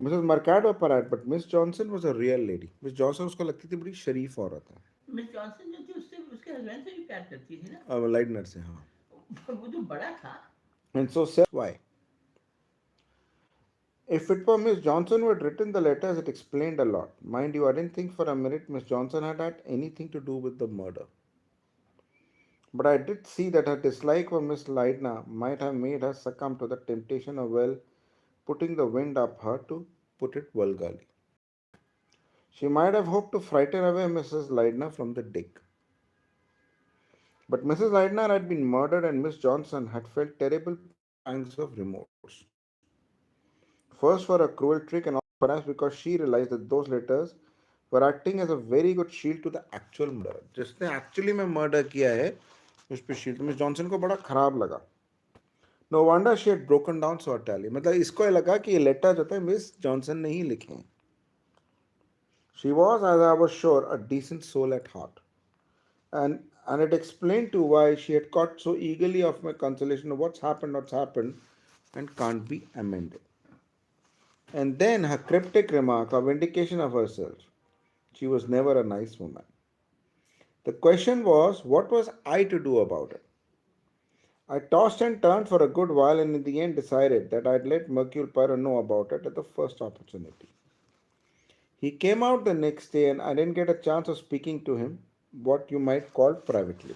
Mrs. Mercado polite, but Miss Johnson was a real lady. Miss Johnson उसको लगती थी बड़ी शरीफ औरत है. मिस जॉनसन जो थी उससे उसके हस्बैंड से भी प्यार करती थी ना. अब लाइटनर से हाँ. वो जो बड़ा था. And so said why. If it were Miss Johnson who had written the letters, it explained a lot. Mind you, I didn't think for a minute Miss Johnson had anything to do with the murder. But I did see that her dislike for Miss Lydna might have made her succumb to the temptation of, well, putting the wind up her, to put it vulgarly. She might have hoped to frighten away Mrs. Lydna from the dig. But Mrs. Lydna had been murdered and Miss Johnson had felt terrible pangs of remorse. First for a cruel trick and also perhaps because she realized that those letters were acting as a very good shield to the actual murderer. जिसने actually में murder किया है उस पर shield miss Johnson को बड़ा खराब लगा. No wonder she had broken down so utterly. मतलब इसको लगा कि ये लेटर जो थे मिस जॉनसन ने ही लिखे हैं. She was as I was sure a decent soul at heart. And it explained too why she had caught so eagerly of my consolation of what's happened and can't be amended. And then her cryptic remark, a vindication of herself. She was never a nice woman. The question was, what was I to do about it? I tossed and turned for a good while and in the end decided that I'd let Mercule Pyro know about it at the first opportunity. He came out the next day and I didn't get a chance of speaking to him, what you might call privately.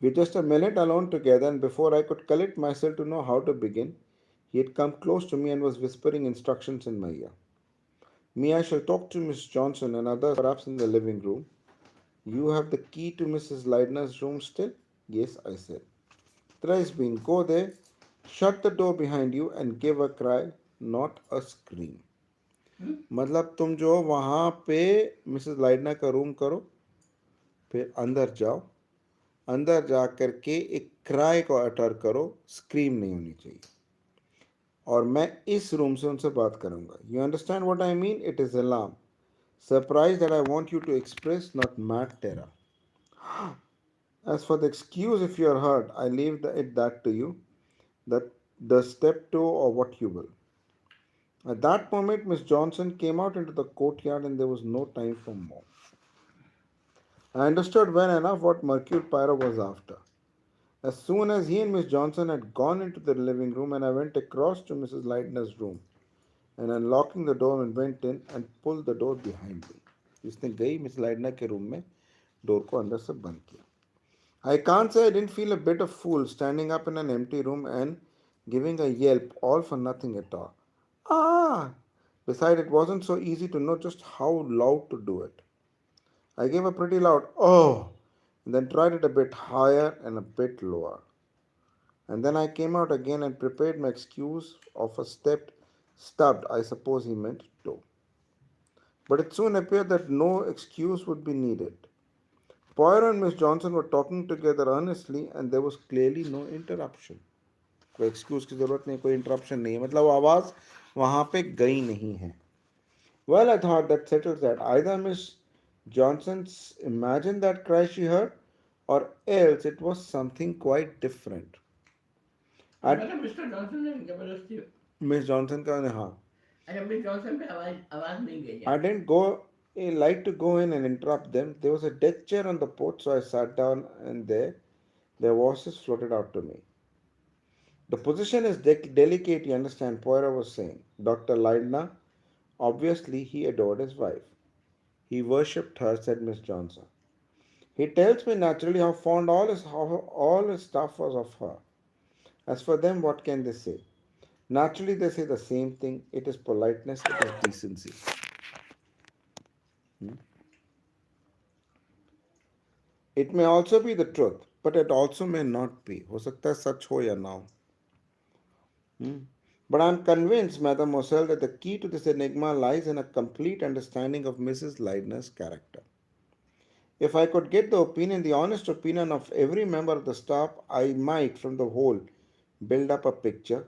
We just a minute alone together, and before I could collect myself to know how to begin, he had come close to me and was whispering instructions in my ear. Me, I shall talk to Miss Johnson and others perhaps in the living room. You have the key to Mrs. Leidner's room still? Yes, I said. Thrice been. Go there, shut the door behind you and give a cry, not a scream. मतलब तुम जो वहाँ पे Mrs लाइडना का room करो, फिर अंदर जाओ, अंदर जा कर के एक क्राई को अटर करो, स्क्रीम नहीं होनी चाहिए. और मैं इस रूम से उनसे बात करूंगा. You understand what I mean? It is alarm. Surprise that I want you to express, not mad terror. As for the excuse if you are hurt, I leave that to you. That the step to or what you will. At that moment, Miss Johnson came out into the courtyard and there was no time for more. I understood well enough what Mercure Pyro was after. As soon as he and Miss Johnson had gone into the living room, and I went across to Mrs. Leitner's room and unlocking the door and went in and pulled the door behind me. इसने गई miss लाइडना के room में door को अंदर से बंद किया. I can't say I didn't feel a bit of fool standing up in an empty room and giving a yelp all for nothing at all. Ah! Besides, it wasn't so easy to know just how loud to do it. I gave a pretty loud oh and then tried it a bit higher and a bit lower. And then I came out again and prepared my excuse of a stubbed, I suppose he meant toe. But it soon appeared that no excuse would be needed. Poirot and Miss Johnson were talking together earnestly and there was clearly no interruption. कोई excuse की ज़रूरत नहीं, कोई interruption नहीं है, मतलब वो आवाज़ वहाँ पे गई नहीं है. Well, I thought that settles that. Either Miss Johnson's imagined that cry she heard, or else it was something quite different. At मतलब मिस्टर जॉनसन ने जबरदस्ती. Miss Johnson का ने हाँ. अच्छा मिस जॉनसन पे आवाज आवाज नहीं गई है. I didn't go like to go in and interrupt them. There was a deck chair on the porch, so I sat down and there their voices floated out to me. The position is delicate, you understand, Poirot was saying. Dr. Lydna, obviously he adored his wife. He worshipped her, said Miss Johnson. He tells me naturally how all his stuff was of her. As for them, what can they say? Naturally, they say the same thing. It is politeness, it is decency. Hmm? It may also be the truth, but it also may not be. हो सकता है सच हो या ना हो. Hmm? But I am convinced, Mademoiselle, that the key to this enigma lies in a complete understanding of Mrs. Leidner's character. If I could get the honest opinion of every member of the staff, I might, from the whole, build up a picture.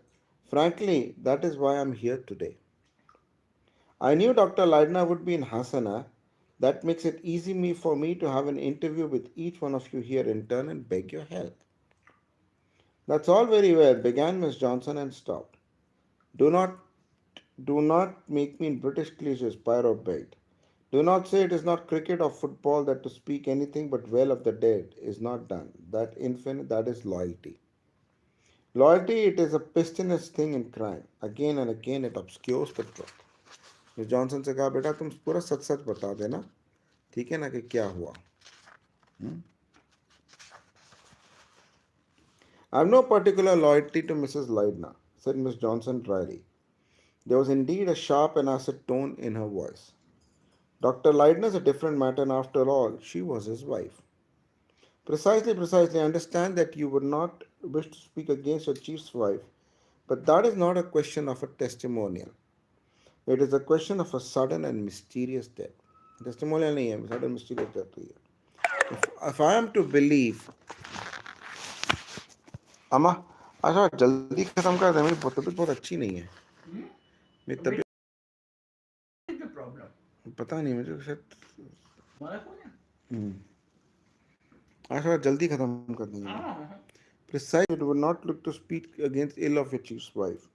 Frankly, that is why I am here today. I knew Dr. Leidner would be in Hasana. That makes it easy for me to have an interview with each one of you here in turn and beg your help. That's all very well, began Miss Johnson and stopped. Do not Do not make me in British cliches, Pyro begged. Do not say it is not cricket or football that to speak anything but well of the dead is not done. That infinite, that is loyalty. Loyalty, it is a pistonous thing in crime. Again and again it obscures the truth. Miss Johnson से कहा बेटा तुम पूरा सच सच बता देना ठीक है ना कि क्या हुआ. I have no particular loyalty to Mrs. Lydna, said Miss Johnson dryly. There was indeed a sharp and acid tone in her voice. Dr. Lydna is a different matter, and after all, she was his wife. Precisely, I understand that you would not wish to speak against your chief's wife, but that is not a question of a testimonial. It is a question of a sudden and mysterious death. Testimonial नहीं है, sudden mysterious death हुई है. If I am to believe, अम्मा, अच्छा जल्दी खत्म कर दे, मेरी तबीयत बहुत अच्छी नहीं है. Hmm? मेरी What तबीयत is the problem? पता नहीं मुझे शायद. तुम्हारा कौन है? आज थोड़ा जल्दी खत्म कर देंगे. हाँ. Precisely, it would not look to speak against ill of your chief's wife.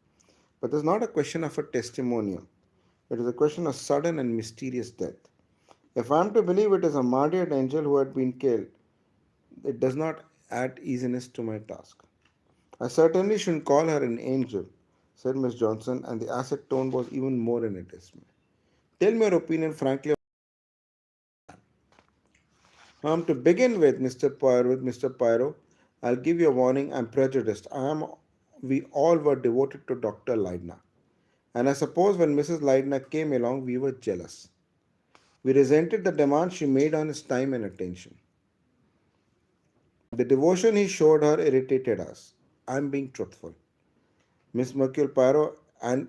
But it is not a question of a testimonial. It is a question of sudden and mysterious death. If I am to believe it is a martyred angel who had been killed, it does not add easiness to my task. I certainly shouldn't call her an angel, said Miss Johnson, and the acid tone was even more in dismay. Tell me your opinion frankly. To begin with, Mr. Pyro, I'll give you a warning. I'm prejudiced. We all were devoted to Dr. Lydna. And I suppose when Mrs. Lydna came along, we were jealous. We resented the demand she made on his time and attention. The devotion he showed her irritated us. I'm being truthful. Miss Mercule Pyro, and